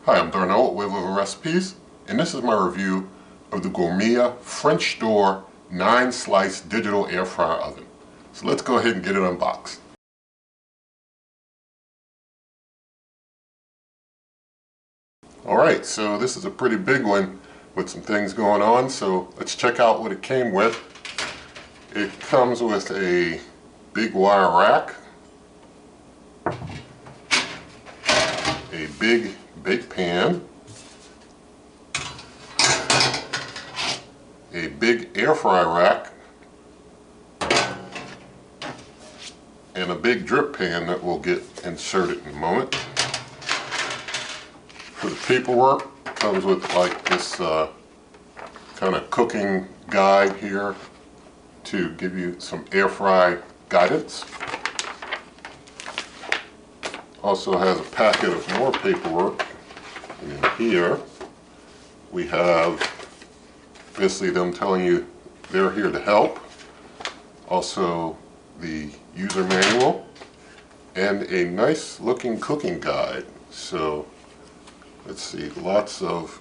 Hi, I'm Darnell with Living Recipes, and this is my review of the Gourmia French Door 9-slice digital air fryer oven. So let's go ahead and get it unboxed. Alright, so this is a pretty big one with some things going on, so let's check out what it came with. It comes with a big wire rack, a big bake pan, a big air fry rack, and a big drip pan that will get inserted in a moment. For the paperwork, it comes with like this kind of cooking guide here to give you some air fry guidance. Also has a packet of more paperwork. And in here we have basically them telling you they're here to help. Also the user manual and a nice looking cooking guide. So let's see, lots of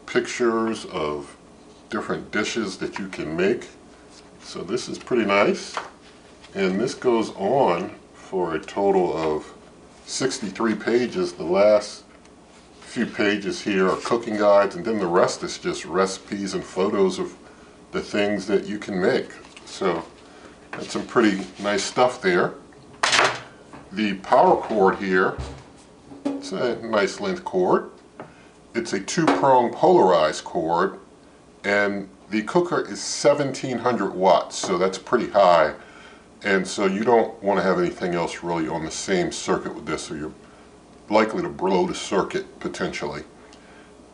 pictures of different dishes that you can make. So this is pretty nice. And this goes on for a total of 63 pages. The last few pages here are cooking guides, and then the rest is just recipes and photos of the things that you can make. So that's some pretty nice stuff there. The power cord here, it's a nice length cord. It's a 2-prong polarized cord, and the cooker is 1700 watts, so that's pretty high. And so you don't want to have anything else really on the same circuit with this, or you're likely to blow the circuit potentially.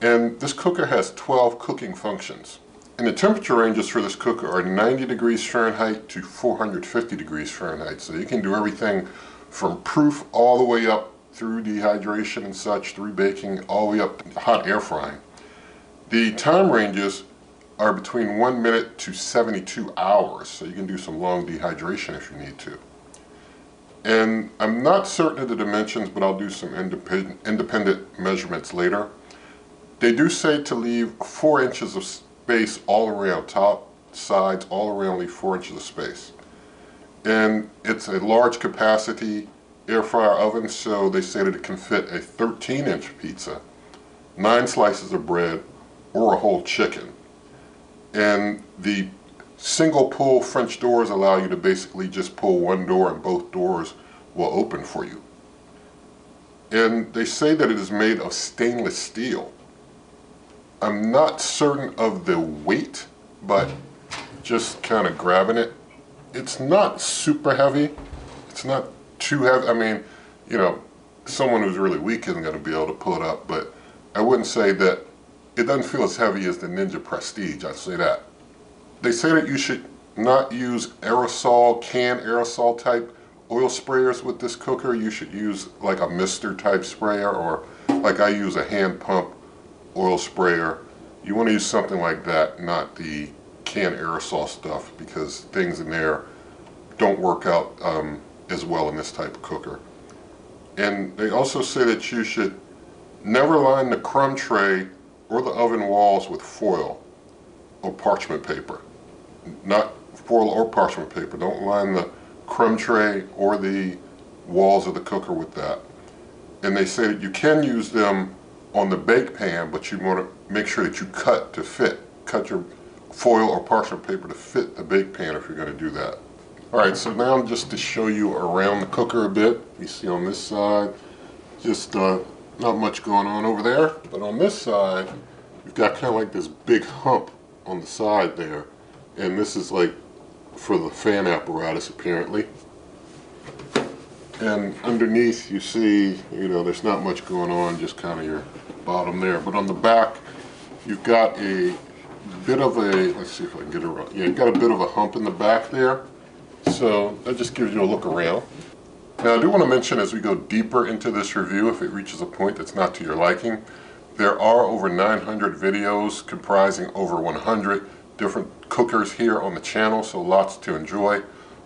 And this cooker has 12 cooking functions. And the temperature ranges for this cooker are 90 degrees Fahrenheit to 450 degrees Fahrenheit. So you can do everything from proof all the way up through dehydration and such, through baking, all the way up to hot air frying. The time ranges are between 1 minute to 72 hours, so you can do some long dehydration if you need to. And I'm not certain of the dimensions, but I'll do some independent measurements later. They do say to leave 4 inches of space all around, top, sides, all around, leave 4 inches of space. And it's a large capacity air fryer oven, so they say that it can fit a 13-inch pizza, 9 slices of bread, or a whole chicken. And the single pull French doors allow you to basically just pull one door and both doors will open for you. And they say that it is made of stainless steel. I'm not certain of the weight, but just kind of grabbing it, it's not super heavy. It's not too heavy. I mean, you know, someone who's really weak isn't going to be able to pull it up, but I wouldn't say that it doesn't feel as heavy as the Ninja Prestige, I'd say that. They say that you should not use aerosol, canned aerosol type oil sprayers with this cooker. You should use like a mister type sprayer, or like I use a hand pump oil sprayer. You want to use something like that, not the canned aerosol stuff, because things in there don't work out as well in this type of cooker. And they also say that you should never line the crumb tray or the oven walls with foil or parchment paper. Not foil or parchment paper. Don't line the crumb tray or the walls of the cooker with that. And they say that you can use them on the bake pan, but you want to make sure that you cut to fit. Cut your foil or parchment paper to fit the bake pan if you're going to do that. Alright, so now just to show you around the cooker a bit, you see on this side, just not much going on over there, but on this side, you've got kind of like this big hump on the side there, and this is like for the fan apparatus apparently. And underneath you see, you know, there's not much going on, just kind of your bottom there. But on the back, you've got a bit of a, let's see if I can get it around. Yeah, you've got a bit of a hump in the back there. So that just gives you a look around. Now I do want to mention, as we go deeper into this review, if it reaches a point that's not to your liking, there are over 900 videos comprising over 100 different cookers here on the channel, so lots to enjoy.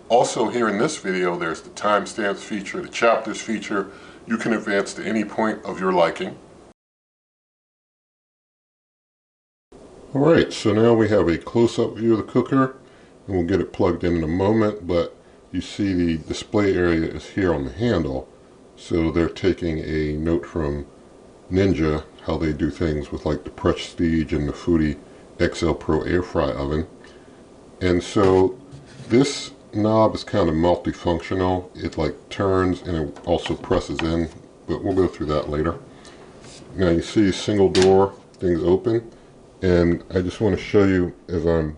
Also here in this video, there's the timestamps feature, the chapters feature. You can advance to any point of your liking. Alright, so now we have a close-up view of the cooker, and we'll get it plugged in a moment, but you see the display area is here on the handle, so they're taking a note from Ninja, how they do things with like the Prestige and the Foodie XL Pro Air Fry Oven. And so this knob is kind of multifunctional. It like turns and it also presses in, but we'll go through that later. Now you see single door, things open. And I just want to show you, as I'm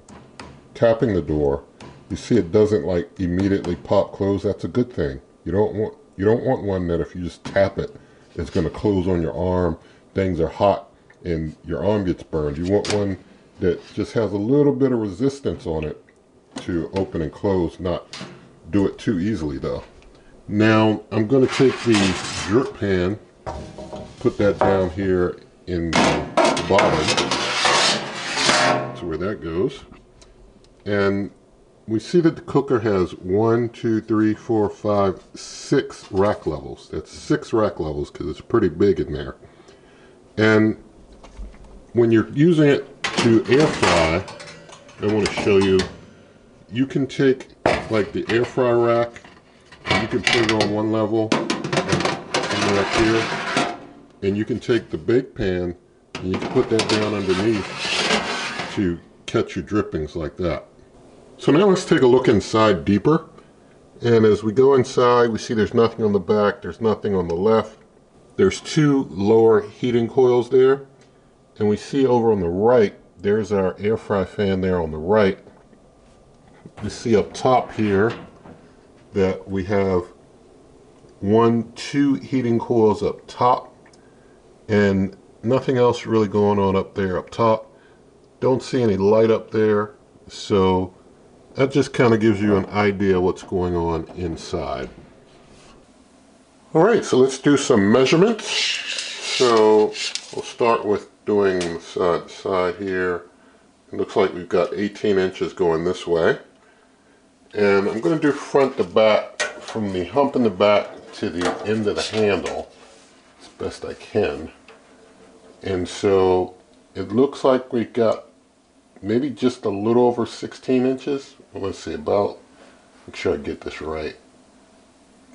tapping the door, you see it doesn't like immediately pop close. That's a good thing. You don't want one that if you just tap it, it's going to close on your arm. Things are hot and your arm gets burned. You want one that just has a little bit of resistance on it to open and close, not do it too easily though. Now I'm going to take the drip pan, put that down here in the bottom. Where that goes, and we see that the cooker has 1, 2, 3, 4, 5, 6 rack levels. That's 6 rack levels because it's pretty big in there. And when you're using it to air fry, I want to show you, you can take like the air fry rack and you can put it on one level and up here, and you can take the bake pan and you can put that down underneath to catch your drippings like that. So now let's take a look inside deeper. And as we go inside, we see there's nothing on the back, there's nothing on the left. There's 2 lower heating coils there. And we see over on the right, there's our air fry fan there on the right. You see up top here that we have 2 heating coils up top, and nothing else really going on up there up top. Don't see any light up there, so that just kind of gives you an idea what's going on inside. Alright, so let's do some measurements. So we'll start with doing the side to side here. It looks like we've got 18 inches going this way. And I'm going to do front to back, from the hump in the back to the end of the handle as best I can. And so it looks like we've got maybe just a little over 16 inches. Let's see, make sure I get this right.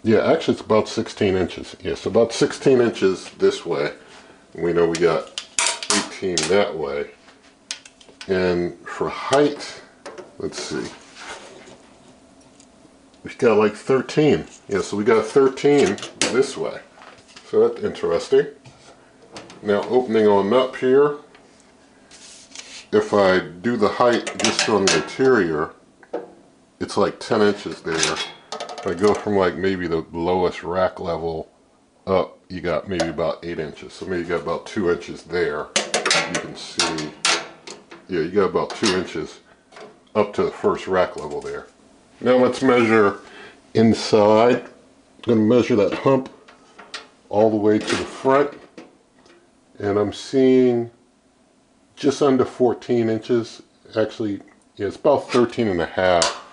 Yeah, actually it's about 16 inches. Yes, about 16 inches this way. And we know we got 18 that way. And for height, let's see, we've got like 13. Yeah, so we got 13 this way. So that's interesting. Now opening on up here, if I do the height just on the interior, it's like 10 inches there. If I go from like maybe the lowest rack level up, you got maybe about 8 inches. So maybe you got about 2 inches there. You can see, yeah, you got about 2 inches up to the first rack level there. Now let's measure inside. I'm going to measure that hump all the way to the front. And I'm seeing just under 14 inches. Actually, yeah, it's about 13 and a half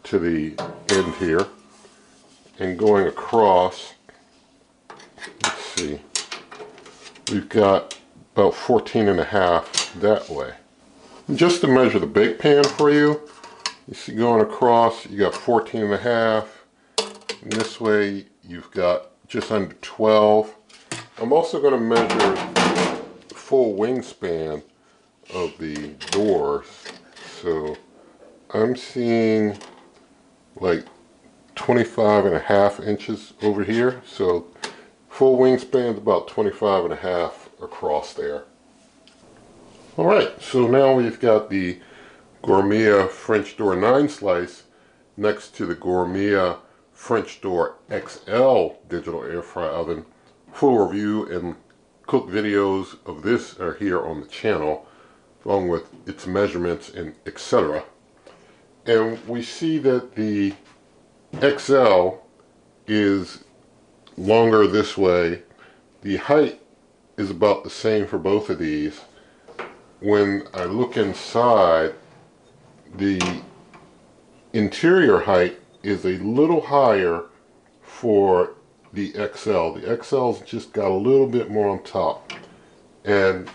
to the end here. And going across, let's see, we've got about 14 and a half that way. And just to measure the bake pan for you, you see going across, you got 14 and a half. And this way, you've got just under 12. I'm also going to measure the full wingspan of the doors. So I'm seeing like 25 and a half inches over here. So full wingspan is about 25 and a half across there. Alright, so now we've got the Gourmia French Door 9 slice next to the Gourmia French Door XL digital air fry oven. Full review and cook videos of this are here on the channel, along with its measurements and etc. And we see that the XL is longer this way. The height is about the same for both of these. When I look inside, the interior height is a little higher for the XL. The XL's just got a little bit more on top. And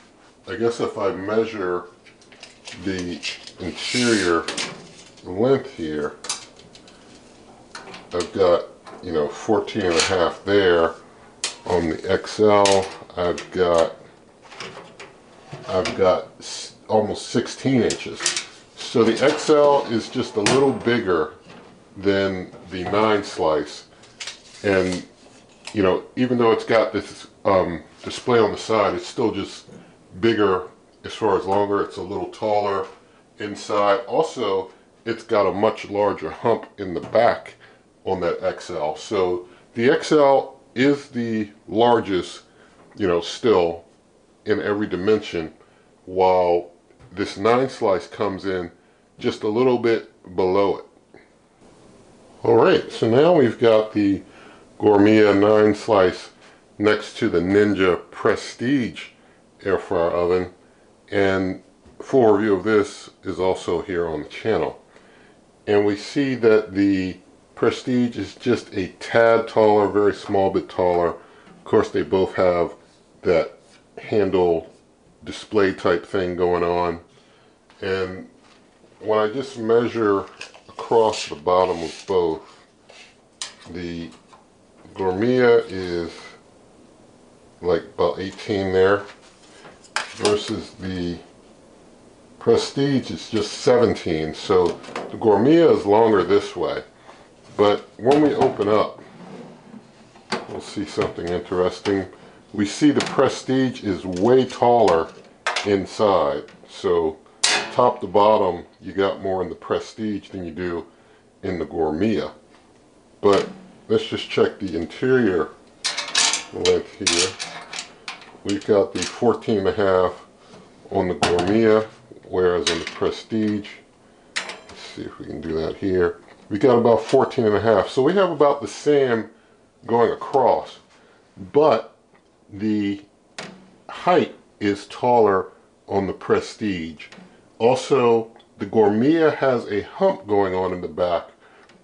I guess if I measure the interior length here, I've got, 14 and a half there. On the XL, I've got almost 16 inches. So the XL is just a little bigger than the 9 slice. And, even though it's got this display on the side, it's still just bigger as far as longer. It's a little taller inside. Also, it's got a much larger hump in the back on that XL. So the XL is the largest, still in every dimension, while this 9 slice comes in just a little bit below it. Alright, so now we've got the Gourmia 9 slice next to the Ninja Prestige air fryer oven, and full review of this is also here on the channel. And we see that the Prestige is just a tad taller, very small bit taller. Of course, they both have that handle display type thing going on. And when I just measure across the bottom of both, the Gourmia is like about 18 there, versus the Prestige is just 17. So the Gourmia is longer this way. But when we open up, we'll see something interesting. We see the Prestige is way taller inside. So top to bottom, you got more in the Prestige than you do in the Gourmia. But let's just check the interior length here. We've got the 14 and a half on the Gourmia, whereas on the Prestige, let's see if we can do that here, we got about 14 and a half. So we have about the same going across, but the height is taller on the Prestige. Also, the Gourmia has a hump going on in the back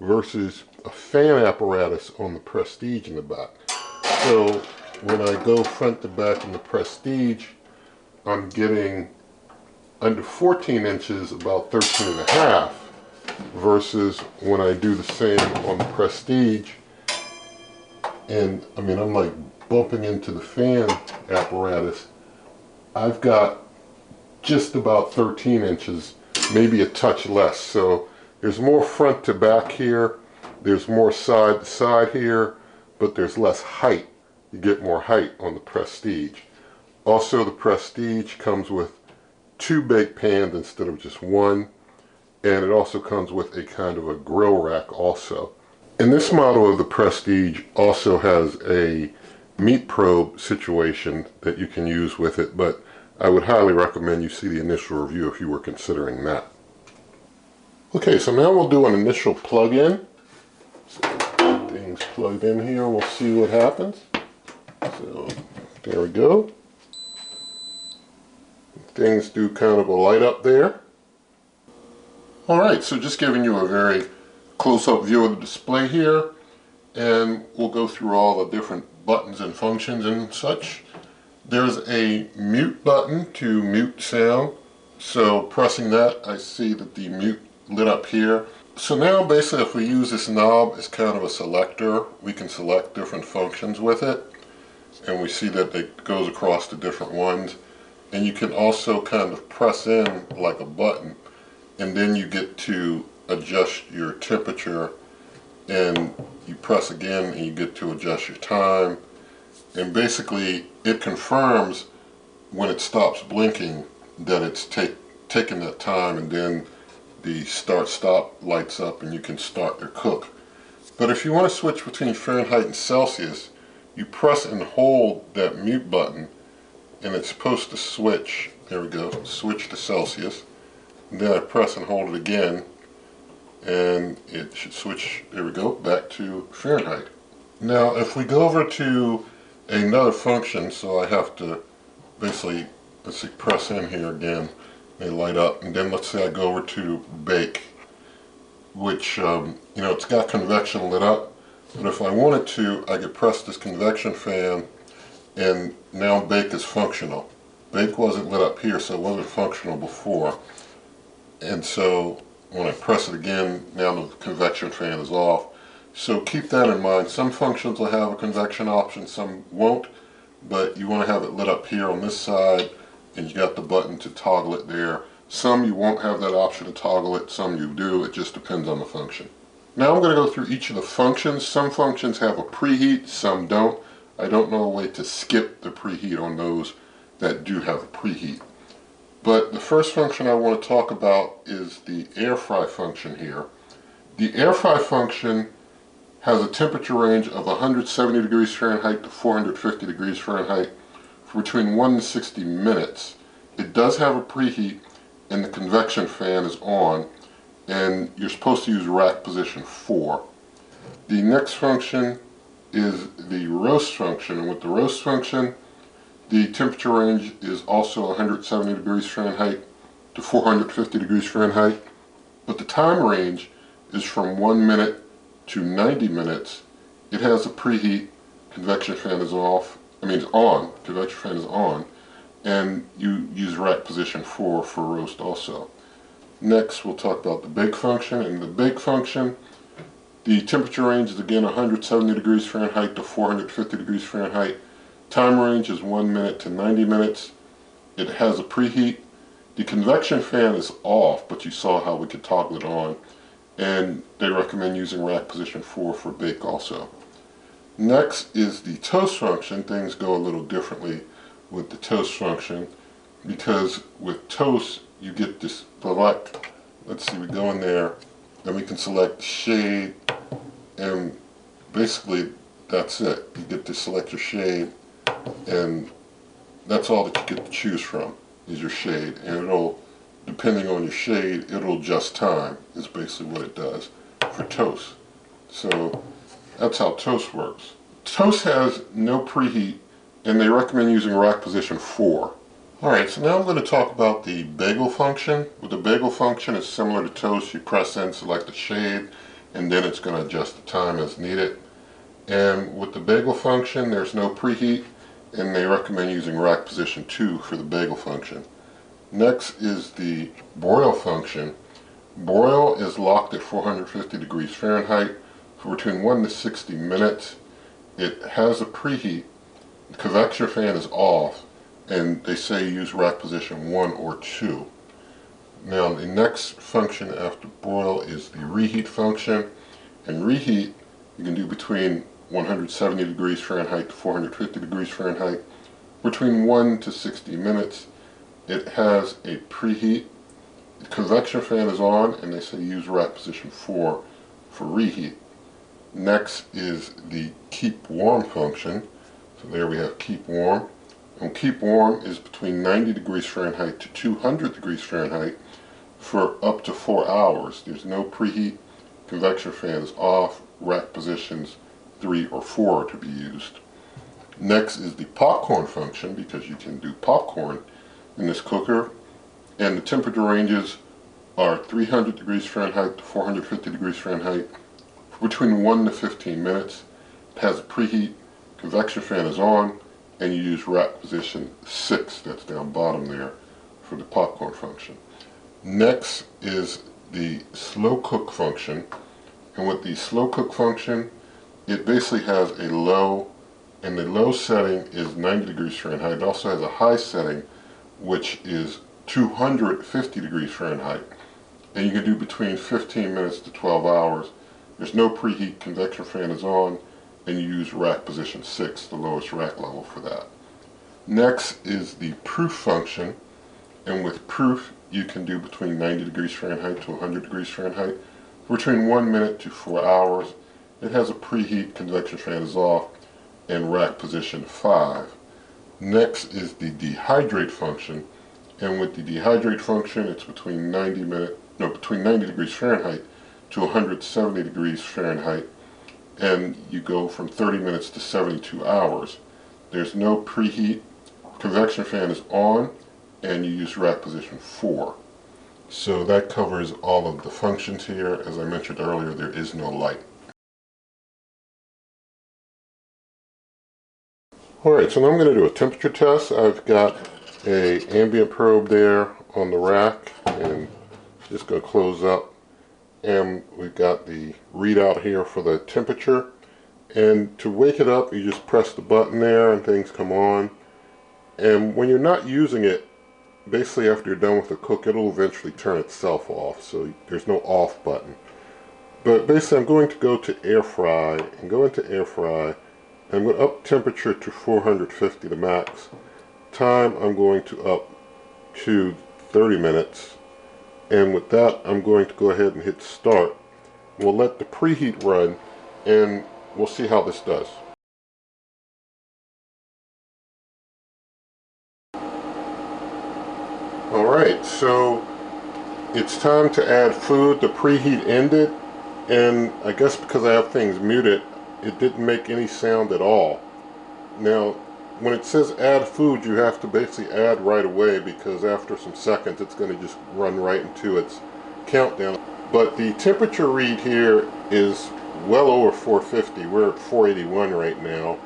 versus a fan apparatus on the Prestige in the back. So when I go front to back in the Prestige, I'm getting under 14 inches, about 13 and a half, versus when I do the same on the Prestige, and I'm like bumping into the fan apparatus, I've got just about 13 inches, maybe a touch less. So there's more front to back here, there's more side to side here, but there's less height. You get more height on the Prestige. Also, the Prestige comes with 2 bake pans instead of just 1. And it also comes with a kind of a grill rack also. And this model of the Prestige also has a meat probe situation that you can use with it, but I would highly recommend you see the initial review if you were considering that. Okay, so now we'll do an initial plug-in. So things plugged in here, we'll see what happens. So there we go. Things do kind of a light up there. Alright, so just giving you a very close-up view of the display here, and we'll go through all the different buttons and functions and such. There's a mute button to mute sound, so pressing that I see that the mute lit up here. So now basically if we use this knob as kind of a selector, we can select different functions with it, and we see that it goes across the different ones. And you can also kind of press in like a button, and then you get to adjust your temperature, and you press again and you get to adjust your time. And basically it confirms when it stops blinking that it's taking that time, and then the start stop lights up and you can start your cook. But if you want to switch between Fahrenheit and Celsius, you press and hold that mute button, and it's supposed to switch. There we go, switch to Celsius. And then I press and hold it again, and it should switch, there we go, back to Fahrenheit. Now if we go over to another function, so I have to basically, let's see, press in here again, they light up, and then let's say I go over to bake, which, it's got convection lit up, but if I wanted to, I could press this convection fan, and now bake is functional. Bake wasn't lit up here, so it wasn't functional before. And so when I press it again, now the convection fan is off. So keep that in mind. Some functions will have a convection option, some won't, but you want to have it lit up here on this side, and you got the button to toggle it there. Some you won't have that option to toggle it, some you do. It just depends on the function. Now I'm going to go through each of the functions. Some functions have a preheat, some don't. I don't know a way to skip the preheat on those that do have a preheat. But the first function I want to talk about is the air fry function here. The air fry function has a temperature range of 170 degrees Fahrenheit to 450 degrees Fahrenheit for between 1 to 60 minutes. It does have a preheat, and the convection fan is on, and you're supposed to use rack position 4. The next function is the roast function, and with the roast function, the temperature range is also 170 degrees Fahrenheit to 450 degrees Fahrenheit, but the time range is from 1 minute to 90 minutes. It has a preheat, convection fan is off, it's on, convection fan is on, and you use rack position 4 for roast also. Next we'll talk about the bake function. In the bake function, the temperature range is again 170 degrees Fahrenheit to 450 degrees Fahrenheit. Time range is 1 minute to 90 minutes. It has a preheat. The convection fan is off, but you saw how we could toggle it on. And they recommend using rack position 4 for bake also. Next is the toast function. Things go a little differently with the toast function, because with toast you get this select, let's see, we go in there and we can select shade, and basically that's it. You get to select your shade, and that's all that you get to choose from is your shade, and it'll, depending on your shade, it'll adjust time, is basically what it does for toast. So that's how toast works. Toast has no preheat, and they recommend using rack position 4. Alright, so now I'm going to talk about the bagel function. With the bagel function, it's similar to toast. You press in, select the shade, and then it's going to adjust the time as needed. And with the bagel function, there's no preheat, and they recommend using rack position 2 for the bagel function. Next is the broil function. Broil is locked at 450 degrees Fahrenheit for between 1 to 60 minutes. It has a preheat. The convection fan is off, and they say use rack position 1 or 2. Now the next function after broil is the reheat function. And reheat you can do between 170 degrees Fahrenheit to 450 degrees Fahrenheit, between 1 to 60 minutes. It has a preheat. The convection fan is on, and they say use rack position 4 for reheat. Next is the keep warm function. So there we have keep warm. And keep warm is between 90 degrees Fahrenheit to 200 degrees Fahrenheit for up to 4 hours. There's no preheat. Convection fan is off. Rack positions 3 or 4 are to be used. Next is the popcorn function, because you can do popcorn in this cooker, and the temperature ranges are 300 degrees Fahrenheit to 450 degrees Fahrenheit for between 1 to 15 minutes. It has a preheat, convection fan is on, and you use rack position 6, that's down bottom there, for the popcorn function. Next is the slow cook function, and with the slow cook function, it basically has a low, and the low setting is 90 degrees Fahrenheit. It also has a high setting, which is 250 degrees Fahrenheit. And you can do between 15 minutes to 12 hours. There's no preheat, convection fan is on, and you use rack position 6, the lowest rack level for that. Next is the proof function, and with proof you can do between 90 degrees Fahrenheit to 100 degrees Fahrenheit, between 1 minute to 4 hours. It has a preheat, convection fan is off, and rack position 5. Next is the dehydrate function, and with the dehydrate function it's between 90 degrees Fahrenheit to 170 degrees Fahrenheit, and you go from 30 minutes to 72 hours. There's no preheat, convection fan is on, and you use rack position 4. So that covers all of the functions here. As I mentioned earlier, there is no light. Alright, so now I'm going to do a temperature test. I've got a ambient probe there on the rack, and Just going to close up, and we've got the readout here for the temperature. And to wake it up, you just press the button there and things come on. And when you're not using it, basically after you're done with the cook, it'll eventually turn itself off, so there's no off button. But basically I'm going to go to air fry and go into air fry. I'm going to up temperature to 450, the max. Time I'm going to up to 30 minutes. And with that, I'm going to go ahead and hit start. We'll let the preheat run, and we'll see how this does. Alright, so it's time to add food. The preheat ended, and I guess because I have things muted, it didn't make any sound at all. Now, when it says add food, you have to basically add right away, because after some seconds it's going to just run right into its countdown. But the temperature read here is well over 450. We're at 481 right now,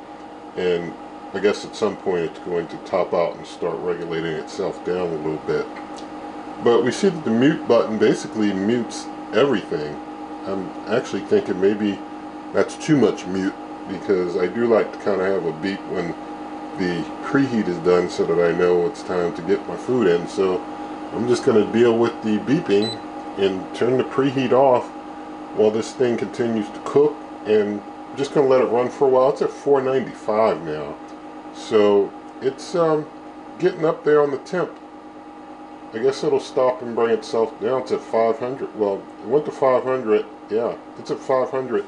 and I guess at some point it's going to top out and start regulating itself down a little bit. But we see that the mute button basically mutes everything. I'm actually thinking maybe that's too much mute, because I do like to kind of have a beep when the preheat is done so that I know it's time to get my food in. So I'm just going to deal with the beeping and turn the preheat off while this thing continues to cook, and I'm just going to let it run for a while. It's at 495 now, so it's getting up there on the temp. I guess it'll stop and bring itself down. It's at 500. Well, it went to 500. Yeah, it's at 500.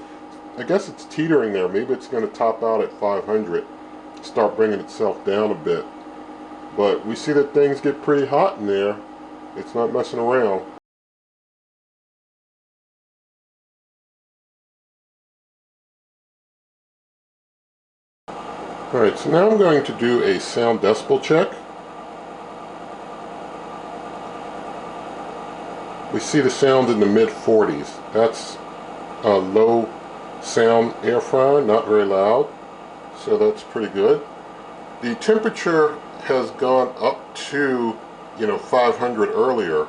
I guess it's teetering there. Maybe it's going to top out at 500, start bringing itself down a bit. But we see that things get pretty hot in there. It's not messing around. Alright, so now I'm going to do a sound decibel check. We see the sound in the mid-40s. That's a low sound air fryer, not very loud, so that's pretty good. The temperature has gone up to, 500 earlier,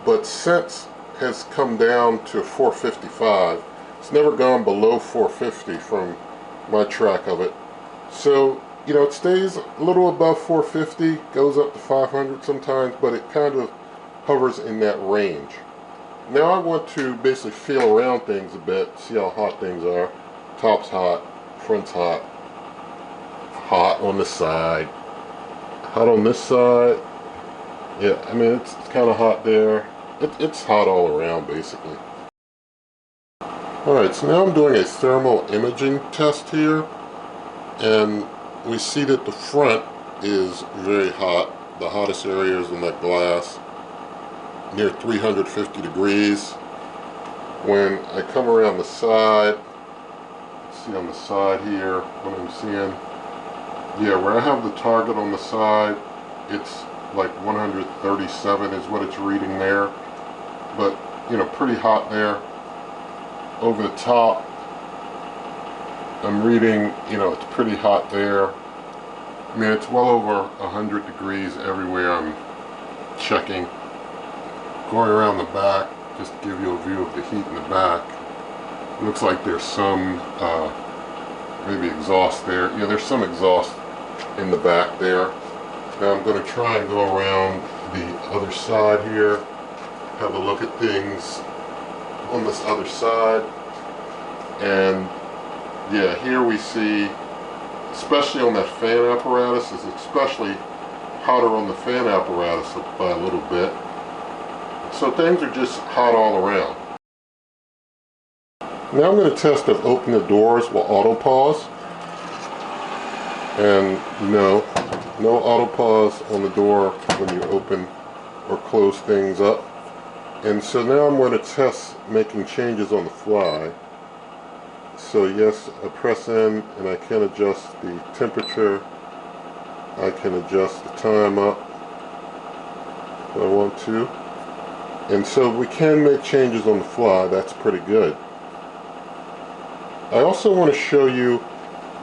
but since has come down to 455. It's never gone below 450 from my track of it. So, it stays a little above 450, goes up to 500 sometimes, but it kind of hovers in that range. Now I want to basically feel around things a bit, see how hot things are. Top's hot, front's hot, hot on the side, hot on this side. Yeah, I mean, it's kind of hot there. It's hot all around, basically. Alright, so now I'm doing a thermal imaging test here, and we see that the front is very hot. The hottest area is in that glass, near 350 degrees. When I come around the side, see on the side here what I'm seeing, yeah, where I have the target on the side, it's like 137 is what it's reading there, but pretty hot there. Over the top I'm reading, it's pretty hot there. I mean, it's well over 100 degrees everywhere I'm checking. Going around the back, just to give you a view of the heat in the back. Looks like there's some maybe exhaust there. Yeah, there's some exhaust in the back there. Now I'm going to try and go around the other side here, have a look at things on this other side. And yeah, here we see, especially on that fan apparatus, it's especially hotter on the fan apparatus by a little bit. So things are just hot all around. Now I'm going to test if open the doors will auto pause. And no auto pause on the door when you open or close things up. And so now I'm going to test making changes on the fly. So yes, I press in and I can adjust the temperature. I can adjust the time up if I want to. And so we can make changes on the fly. That's pretty good. I also want to show you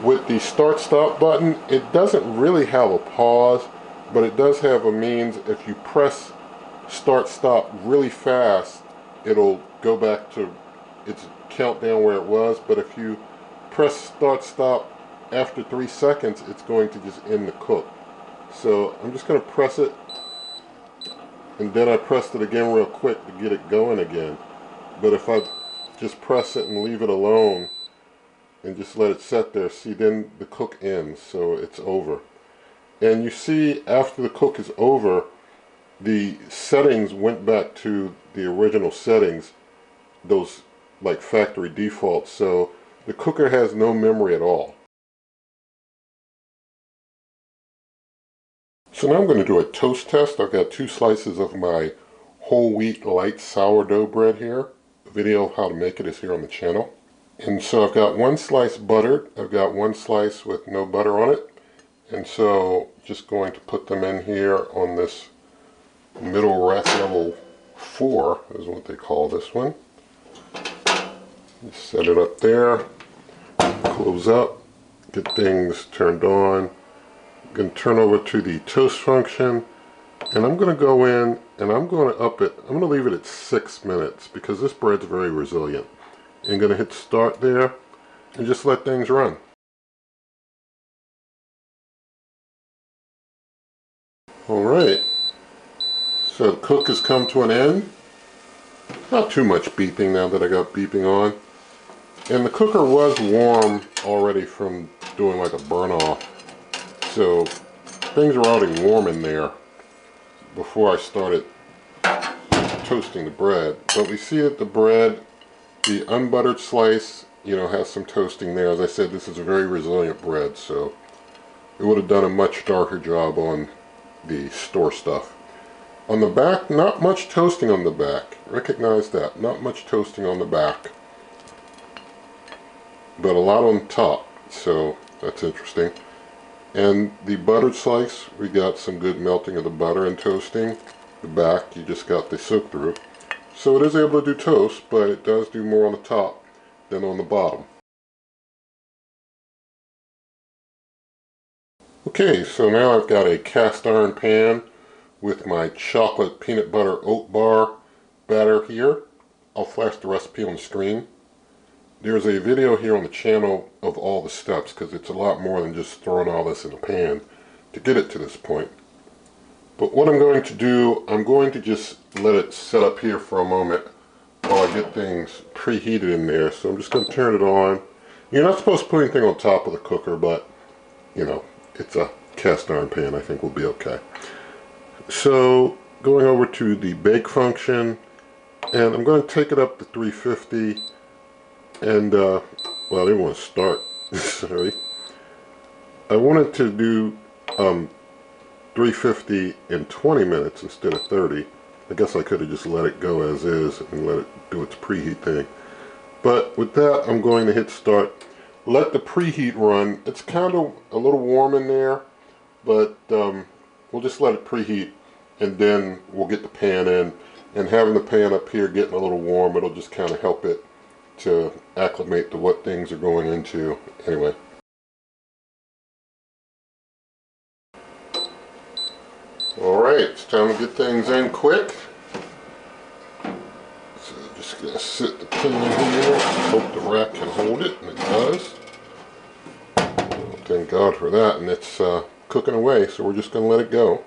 with the start stop button, it doesn't really have a pause, but it does have a means if you press start stop really fast, it'll go back to its countdown where it was, but if you press start stop after 3 seconds, it's going to just end the cook. So I'm just going to press it, and then I pressed it again real quick to get it going again. But if I just press it and leave it alone and just let it sit there, see, then the cook ends, so it's over. And you see, after the cook is over, the settings went back to the original settings, those like factory defaults, so the cooker has no memory at all. So now I'm going to do a toast test. I've got 2 slices of my whole wheat light sourdough bread here. A video of how to make it is here on the channel. And so I've got 1 slice buttered, I've got 1 slice with no butter on it. And so just going to put them in here on this middle rack level 4 is what they call this one. Just set it up there, close up, get things turned on. I'm going to turn over to the toast function, and I'm going to go in and I'm going to up it. I'm going to leave it at 6 minutes because this bread's very resilient. I'm going to hit start there and just let things run. Alright, so the cook has come to an end. Not too much beeping now that I got beeping on. And the cooker was warm already from doing like a burn off. So things were already warm in there before I started toasting the bread. But we see that the bread, the unbuttered slice, you know, has some toasting there. As I said, this is a very resilient bread, so it would have done a much darker job on the store stuff. On the back, not much toasting on the back. Recognize that. Not much toasting on the back. But a lot on top, so that's interesting. And the buttered slice, we got some good melting of the butter and toasting. The back, you just got the soak through. So it is able to do toast, but it does do more on the top than on the bottom. Okay, so now I've got a cast iron pan with my chocolate peanut butter oat bar batter here. I'll flash the recipe on the screen. There's a video here on the channel of all the steps because it's a lot more than just throwing all this in a pan to get it to this point. But what I'm going to do, I'm going to just let it set up here for a moment while I get things preheated in there. So I'm just going to turn it on. You're not supposed to put anything on top of the cooker, but you know, it's a cast iron pan, I think we'll be okay. So going over to the bake function, and I'm going to take it up to 350. And well, I didn't want to start. Sorry. I wanted to do 350 in 20 minutes instead of 30. I guess I could have just let it go as is and let it do its preheat thing. But with that, I'm going to hit start. Let the preheat run. It's kind of a little warm in there, but we'll just let it preheat, and then we'll get the pan in. And having the pan up here getting a little warm, it'll just kind of help it to acclimate to what things are going into. Anyway. Alright, it's time to get things in quick. So just going to sit the pan in here. Hope the rack can hold it, and it does. Well, thank God for that, and it's cooking away, so we're just going to let it go.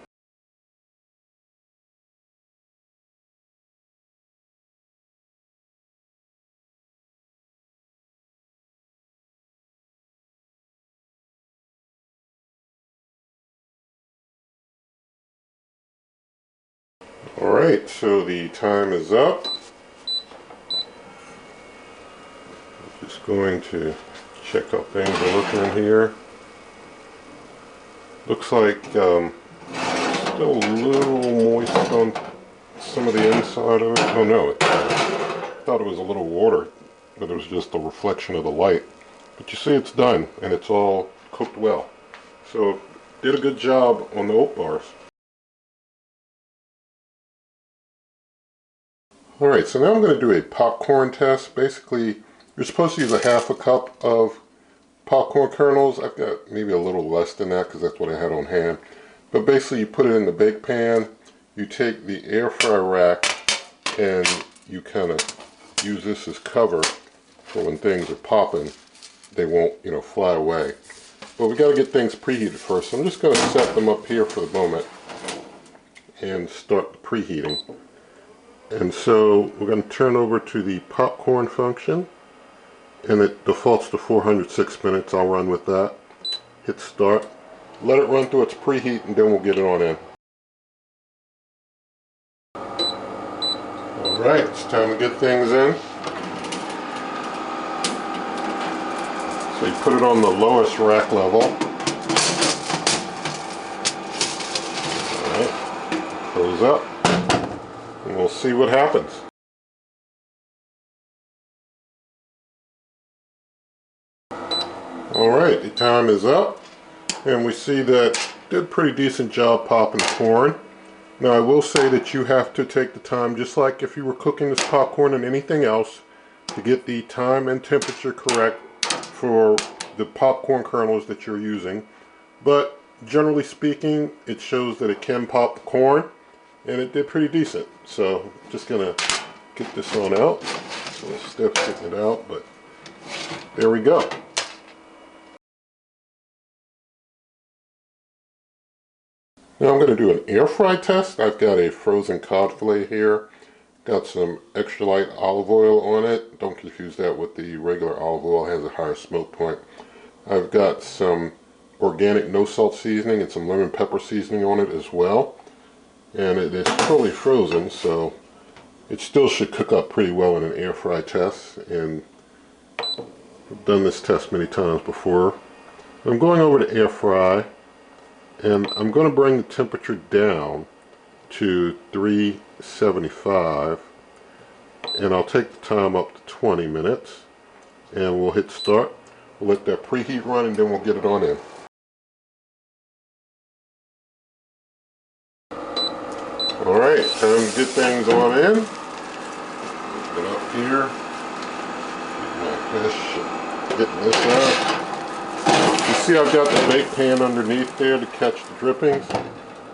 Alright, so the time is up. Just going to check how things are looking in here. Looks like still a little moist on some of the inside of it. Oh no, I thought it was a little water, but it was just a reflection of the light. But you see it's done, and it's all cooked well. So, did a good job on the oat bars. Alright, so now I'm going to do a popcorn test. Basically, you're supposed to use a half a cup of popcorn kernels. I've got maybe a little less than that because that's what I had on hand. But basically, you put it in the bake pan, you take the air fryer rack and you kind of use this as cover for when things are popping, they won't, you know, fly away. But we got to get things preheated first. So I'm just going to set them up here for the moment and start the preheating. And so we're going to turn over to the popcorn function, and it defaults to 406 minutes. I'll run with that. Hit start. Let it run through its preheat, and then we'll get it on in. Alright, it's time to get things in. So you put it on the lowest rack level. Alright, close up, and we'll see what happens. Alright, the time is up, and we see that it did a pretty decent job popping corn. Now I will say that you have to take the time, just like if you were cooking this popcorn and anything else, to get the time and temperature correct for the popcorn kernels that you're using. But generally speaking, it shows that it can pop the corn, and it did pretty decent. So just gonna get this on out. It's a little stiff getting it out, but there we go. Now I'm going to do an air fry test. I've got a frozen cod fillet here. Got some extra light olive oil on it. Don't confuse that with the regular olive oil. It has a higher smoke point. I've got some organic no salt seasoning and some lemon pepper seasoning on it as well. And it is totally frozen, so it still should cook up pretty well in an air fry test. And I've done this test many times before. I'm going over to air fry. And I'm going to bring the temperature down to 375, and I'll take the time up to 20 minutes, and we'll hit start. We'll let that preheat run, and then we'll get it on in. Alright, time to get things on in. Get up here, get my fish, getting this out. You see I've got the bake pan underneath there to catch the drippings.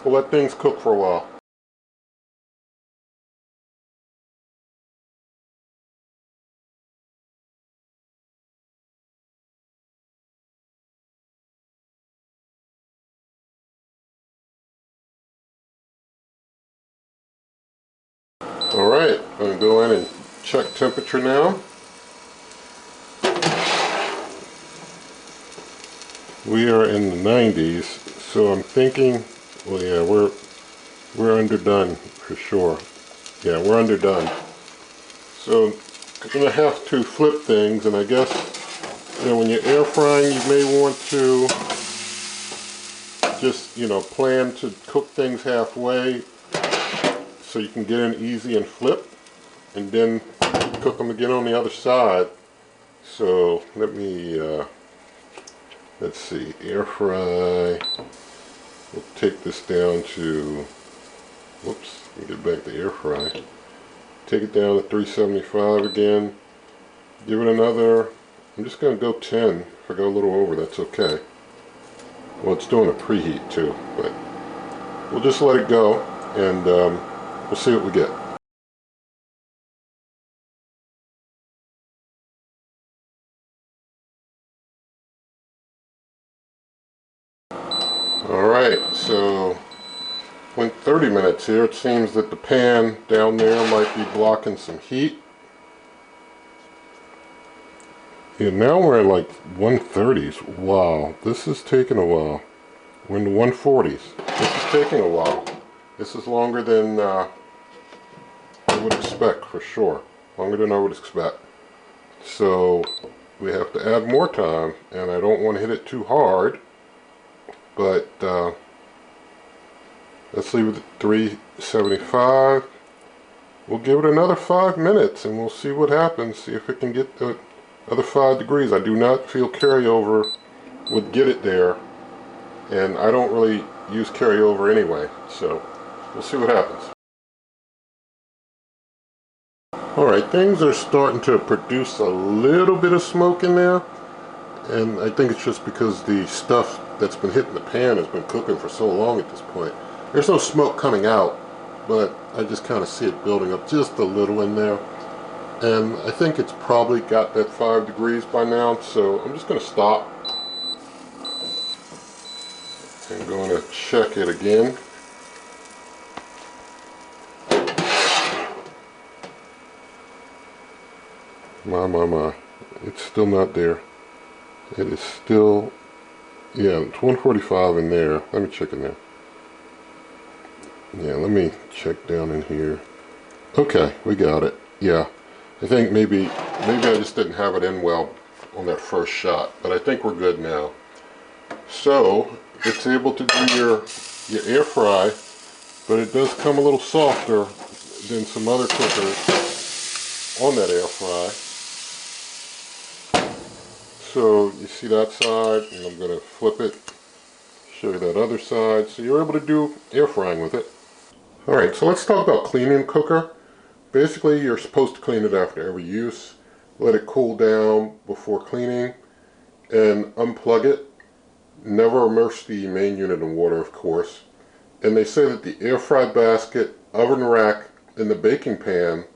We'll let things cook for a while. Alright, I'm going to go in and check temperature now. We are in the 90s, so I'm thinking, well, yeah, we're underdone for sure. Yeah, we're underdone. So I'm going to have to flip things, and I guess, you know, when you're air frying, you may want to just, you know, plan to cook things halfway so you can get in easy and flip, and then cook them again on the other side. So let me let's see, air fry. We'll take this down to, whoops, let me get back to air fry. Take it down to 375 again. Give it another, I'm just going to go 10. If I go a little over, that's okay. Well, it's doing a preheat too, but we'll just let it go, and we'll see what we get. Alright, so went 30 minutes here. It seems that the pan down there might be blocking some heat. And now we're at like 130s. Wow, this is taking a while. We're in the 140s. This is taking a while. This is longer than I would expect, for sure. Longer than I would expect. So we have to add more time, and I don't want to hit it too hard. But let's leave it at 375. We'll give it another 5 minutes, and we'll see what happens. See if it can get the other 5 degrees. I do not feel carryover would get it there, and I don't really use carryover anyway. So we'll see what happens. Alright, things are starting to produce a little bit of smoke in there, and I think it's just because the stuff that's been hitting the pan has been cooking for so long at this point. There's no smoke coming out, but I just kind of see it building up just a little in there. And I think it's probably got that 5 degrees by now, so I'm just going to stop. I'm going to check it again. My. It's still not there. It is still, yeah, it's 145 in there. Let me check in there. Yeah, let me check down in here. Okay, we got it. Yeah, I think maybe I just didn't have it in well on that first shot, but I think we're good now. So it's able to do your air fry, but it does come a little softer than some other cookers on that air fry. So you see that side, and I'm going to flip it, show you that other side. So you're able to do air frying with it. Alright, so let's talk about cleaning the cooker. Basically, you're supposed to clean it after every use. Let it cool down before cleaning, and unplug it. Never immerse the main unit in water, of course. And they say that the air fry basket, oven rack, and the baking pan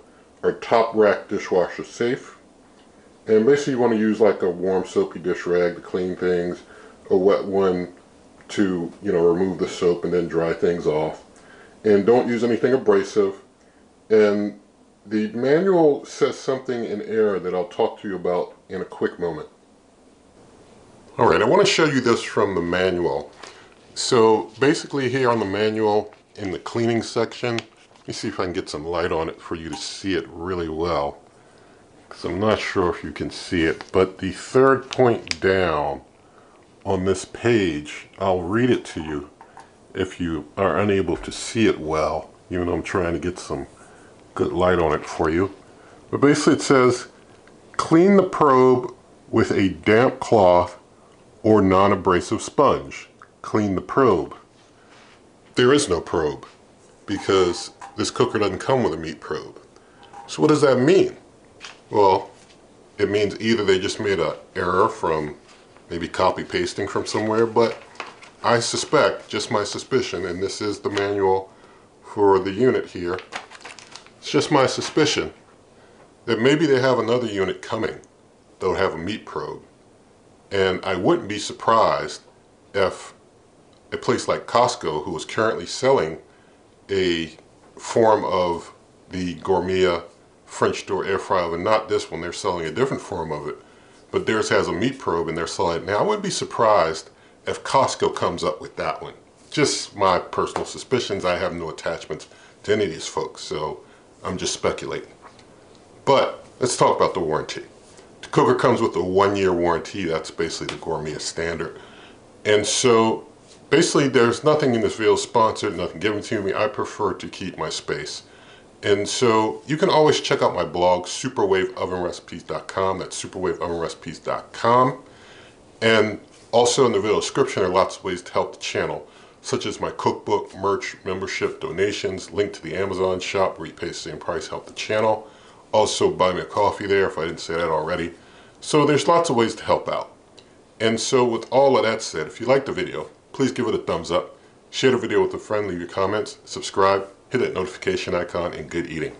are top rack dishwasher safe. And basically you want to use like a warm soapy dish rag to clean things, a wet one to, remove the soap and then dry things off. And don't use anything abrasive. And the manual says something in error that I'll talk to you about in a quick moment. Alright, I want to show you this from the manual. So basically here on the manual, in the cleaning section, let me see if I can get some light on it for you to see it really well. Because I'm not sure if you can see it, but the third point down on this page, I'll read it to you if you are unable to see it well, even though I'm trying to get some good light on it for you. But basically it says, clean the probe with a damp cloth or non-abrasive sponge. Clean the probe. There is no probe because this cooker doesn't come with a meat probe. So what does that mean? Well, it means either they just made an error from maybe copy pasting from somewhere, but I suspect, just my suspicion, and this is the manual for the unit here, it's just my suspicion that maybe they have another unit coming that'll have a meat probe. And I wouldn't be surprised if a place like Costco, who is currently selling a form of the Gourmia French Door air fryer oven, not this one, they're selling a different form of it, but theirs has a meat probe and they're selling it. Now I wouldn't be surprised if Costco comes up with that one. Just my personal suspicions. I have no attachments to any of these folks, so I'm just speculating. But let's talk about the warranty. The cooker comes with a 1-year warranty. That's basically the Gourmia standard. And so basically there's nothing in this video sponsored, nothing given to me. I prefer to keep my space. And so you can always check out my blog, superwaveovenrecipes.com. That's superwaveovenrecipes.com. And also in the video description are lots of ways to help the channel, such as my cookbook, merch, membership, donations, link to the Amazon shop where you pay the same price, help the channel. Also buy me a coffee there if I didn't say that already. So there's lots of ways to help out. And so with all of that said, if you liked the video, please give it a thumbs up, share the video with a friend, leave your comments, subscribe, hit that notification icon, and good eating.